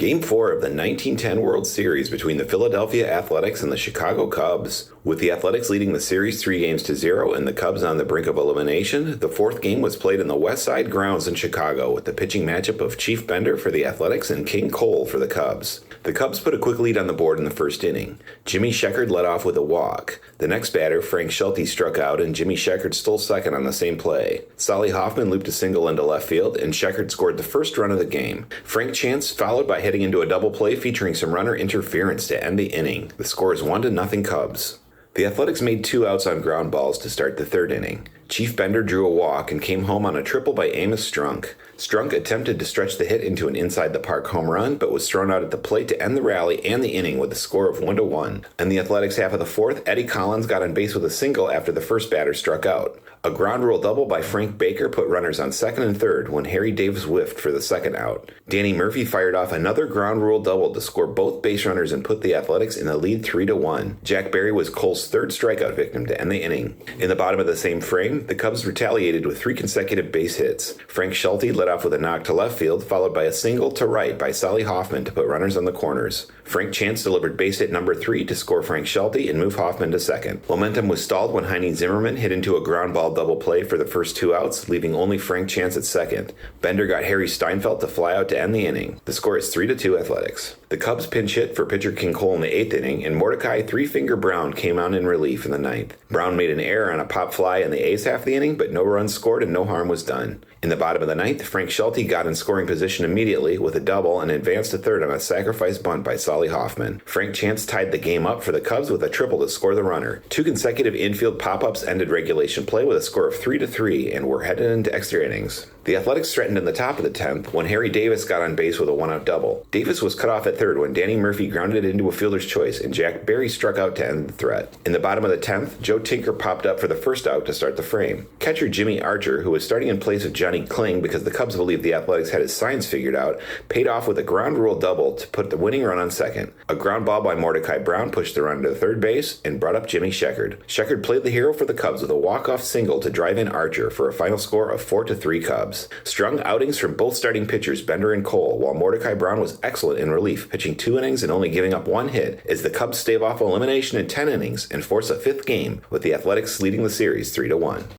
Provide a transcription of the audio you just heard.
Game 4 of the 1910 World Series between the Philadelphia Athletics and the Chicago Cubs. With the Athletics leading the series 3-0 and the Cubs on the brink of elimination, the fourth game was played in the West Side grounds in Chicago with the pitching matchup of Chief Bender for the Athletics and King Cole for the Cubs. The Cubs put a quick lead on the board in the first inning. Jimmy Sheckard led off with a walk. The next batter, Frank Schulte, struck out and Jimmy Sheckard stole second on the same play. Solly Hoffman looped a single into left field and Sheckard scored the first run of the game. Frank Chance followed by hitting into a double play featuring some runner interference to end the inning. The score is 1-0 Cubs. The Athletics made 2 outs on ground balls to start the third inning. Chief Bender drew a walk and came home on a triple by Amos Strunk. Strunk attempted to stretch the hit into an inside-the-park home run, but was thrown out at the plate to end the rally and the inning with a score of 1-1. In the Athletics half of the fourth, Eddie Collins got on base with a single after the first batter struck out. A ground rule double by Frank Baker put runners on second and third when Harry Davis whiffed for the second out. Danny Murphy fired off another ground rule double to score both base runners and put the Athletics in the lead 3-1. Jack Berry was Cole's third strikeout victim to end the inning. In the bottom of the same frame, the Cubs retaliated with 3 consecutive base hits. Frank Schulte led off with a knock to left field, followed by a single to right by Solly Hoffman to put runners on the corners. Frank Chance delivered base hit number 3 to score Frank Schulte and move Hoffman to second. Momentum was stalled when Heine Zimmerman hit into a ground ball double play for the first 2 outs, leaving only Frank Chance at second. Bender got Harry Steinfeld to fly out to end the inning. The score is 3-2 Athletics. The Cubs pinch hit for pitcher King Cole in the 8th inning, and Mordecai Three-Finger Brown came on in relief in the 9th. Brown made an error on a pop fly in the A's half of the inning, but no runs scored and no harm was done. In the bottom of the 9th, Frank Schulte got in scoring position immediately with a double and advanced to third on a sacrifice bunt by Solly Hoffman. Frank Chance tied the game up for the Cubs with a triple to score the runner. 2 consecutive infield pop-ups ended regulation play with a score of 3-3 and were headed into extra innings. The Athletics threatened in the top of the 10th when Harry Davis got on base with a 1-out double. Davis was cut off at third when Danny Murphy grounded it into a fielder's choice and Jack Berry struck out to end the threat. In the bottom of the 10th, Joe Tinker popped up for the first out to start the frame. Catcher Jimmy Archer, who was starting in place of Johnny Kling because the Cubs believed the Athletics had his signs figured out, paid off with a ground rule double to put the winning run on second. A ground ball by Mordecai Brown pushed the runner to third base and brought up Jimmy Sheckard. Sheckard played the hero for the Cubs with a walk-off single to drive in Archer for a final score of 4-3 Cubs. Strong outings from both starting pitchers Bender and Cole, while Mordecai Brown was excellent in relief, pitching 2 innings and only giving up 1 hit, as the Cubs stave off elimination in 10 innings and force a 5th game, with the Athletics leading the series 3-1.